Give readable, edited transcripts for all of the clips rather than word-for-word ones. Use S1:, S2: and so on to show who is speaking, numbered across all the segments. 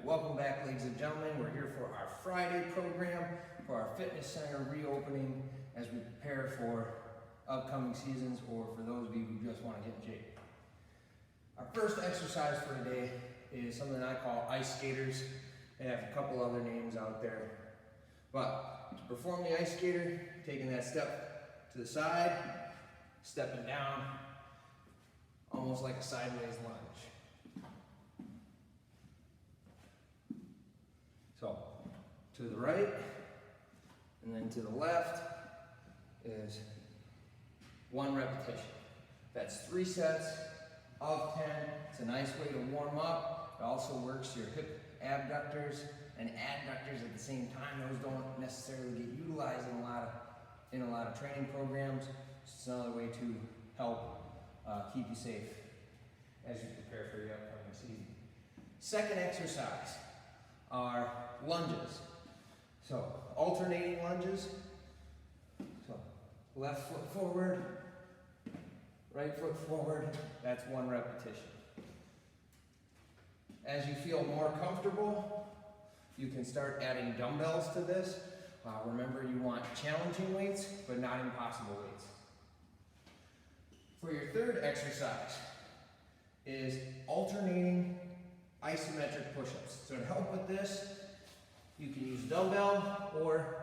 S1: Welcome back, ladies and gentlemen. We're here for our Friday program for our fitness center reopening as we prepare for upcoming seasons or for those of you who just want to get in shape. Our first exercise for today is something I call ice skaters. They have a couple other names out there. But to perform the ice skater, taking that step to the side, stepping down, almost like a sideways lunge. So, to the right, and then to the left is 1 repetition. That's 3 sets of 10. It's a nice way to warm up. It also works your hip abductors and adductors at the same time. Those don't necessarily get utilized in a lot of training programs. It's another way to help keep you safe as you prepare for the upcoming season. Second exercise are lunges. So alternating lunges. So left foot forward, right foot forward. That's 1 repetition. As you feel more comfortable, you can start adding dumbbells to this. Remember, you want challenging weights, but not impossible weights. For your third exercise is alternating isometric push-ups. So to help with this, you can use a dumbbell, or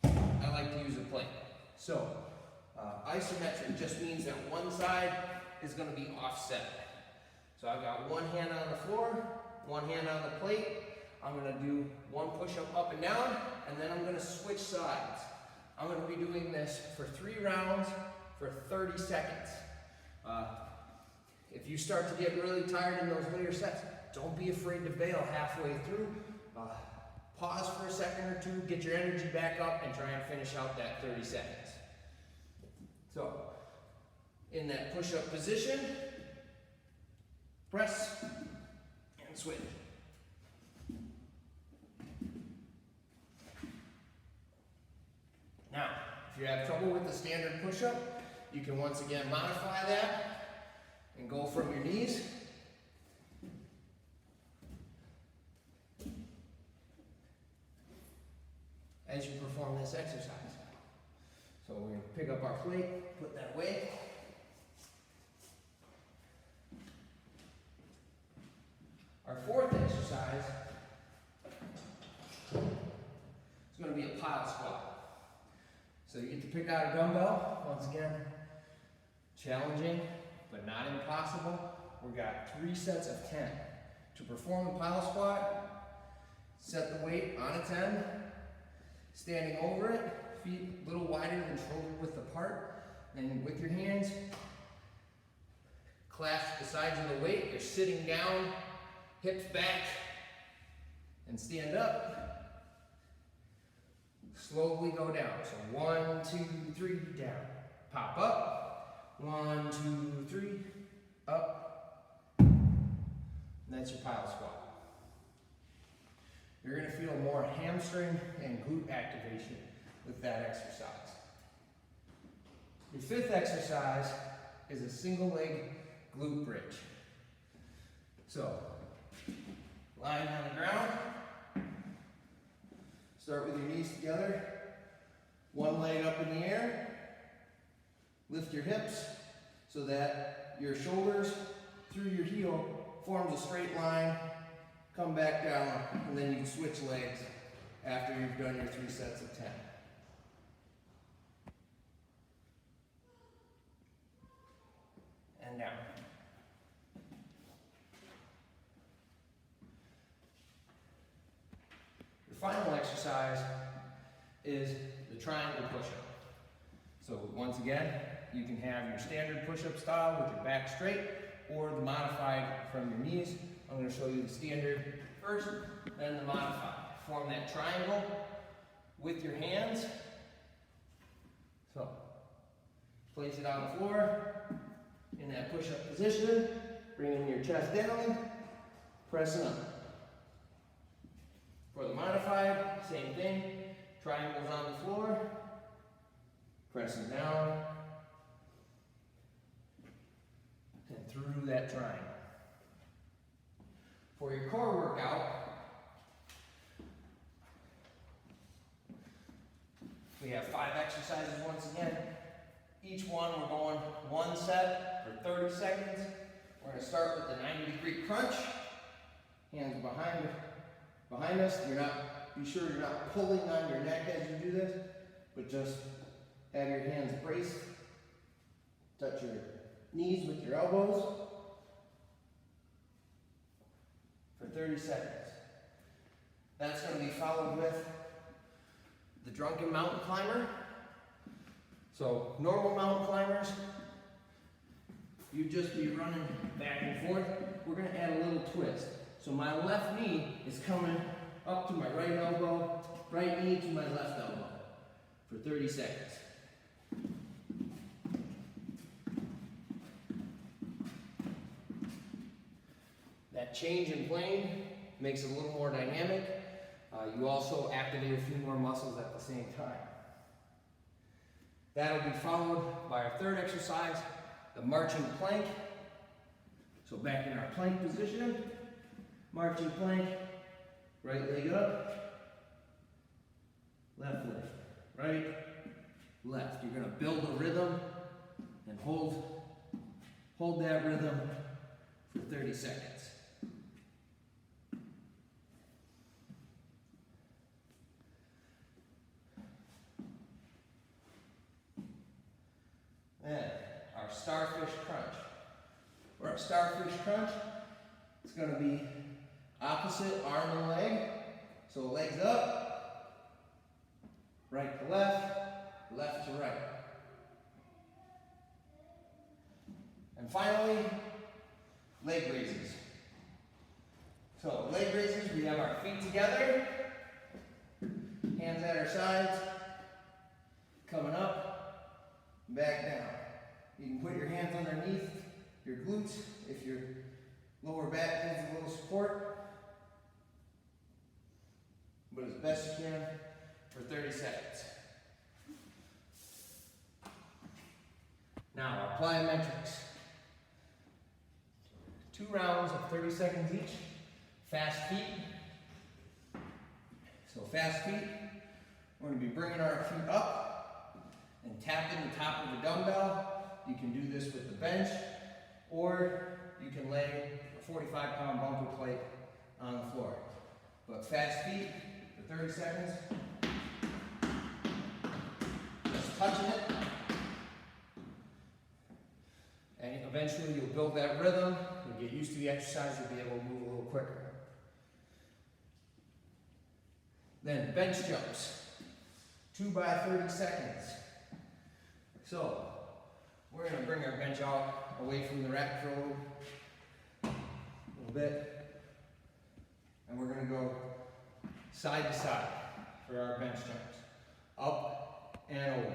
S1: I like to use a plate. So isometric just means that one side is going to be offset. So I've got one hand on the floor, one hand on the plate. I'm going to do 1 push-up up and down, and then I'm going to switch sides. I'm going to be doing this for 3 rounds for 30 seconds. If you start to get really tired in those later sets, don't be afraid to bail halfway through. Pause for a second or two, get your energy back up, and try and finish out that 30 seconds. So, in that push-up position, press and switch. Now, if you have trouble with the standard push-up, you can once again modify that and go from your knees. As you perform this exercise. So we're going to pick up our plate, put that away. Our fourth exercise is going to be a pile squat. So you get to pick out a dumbbell, once again, challenging, but not impossible. We've got 3 sets of 10. To perform the pile squat, set the weight on its end, standing over it, feet a little wider than shoulder width apart. Then with your hands, clasp the sides of the weight. You're sitting down, hips back, and stand up. Slowly go down. So 1, 2, 3, down. Pop up. 1, 2, 3, up. And that's your pile squat. You're going to feel more hamstring and glute activation with that exercise. Your 5th exercise is a single leg glute bridge. So, lying on the ground, start with your knees together, 1 leg up in the air, lift your hips so that your shoulders through your heel forms a straight line, come back down, and then you can switch legs after you've done your 3 sets of 10. And down. The final exercise is the triangle push-up. So once again, you can have your standard push-up style with your back straight, or the modified from your knees. I'm going to show you the standard first, then the modified. Form that triangle with your hands. So, place it on the floor in that push-up position, bringing your chest down, pressing up. For the modified, same thing, triangles on the floor, pressing down, and through that triangle. For your core workout, we have 5 exercises once again. Each one we're going 1 set for 30 seconds. We're going to start with the 90-degree crunch. Hands behind us. Be sure you're not pulling on your neck as you do this, but just have your hands braced. Touch your knees with your elbows for 30 seconds. That's going to be followed with the drunken mountain climber. So normal mountain climbers, you'd just be running back and forth. We're going to add a little twist. So my left knee is coming up to my right elbow, right knee to my left elbow for 30 seconds. That change in plane makes it a little more dynamic. You also activate a few more muscles at the same time. That'll be followed by our third exercise, the marching plank. So back in our plank position, marching plank, right leg up, left leg, right, left. You're going to build a rhythm and hold that rhythm for 30 seconds. Then our starfish crunch. For our starfish crunch, it's going to be opposite arm and leg. So legs up, right to left, left to right. And finally, leg raises. So leg raises, we have our feet together, hands at our sides, coming up, back down. You can put your hands underneath your glutes if your lower back needs a little support. But as best you can for 30 seconds. Now our plyometrics. 2 rounds of 30 seconds each. Fast feet. So fast feet, we're going to be bringing our feet up and tapping the top of the dumbbell. You can do this with the bench, or you can lay a 45-pound bumper plate on the floor. But fast feet for 30 seconds. Just touching it. And eventually you'll build that rhythm. You'll get used to the exercise. You'll be able to move a little quicker. Then bench jumps. 2 by 30 seconds. So we're going to bring our bench out away from the rack for a little bit. And we're going to go side to side for our bench jumps. Up and over.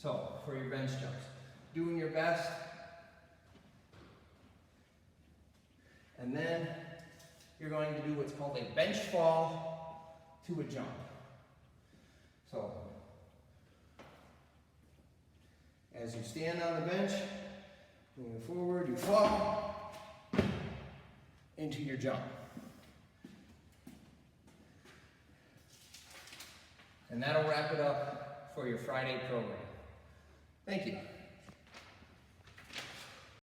S1: So for your bench jumps, doing your best. And then you're going to do what's called a bench fall to a jump. So as you stand on the bench, moving forward, you fall into your jump. And that'll wrap it up for your Friday program. Thank you.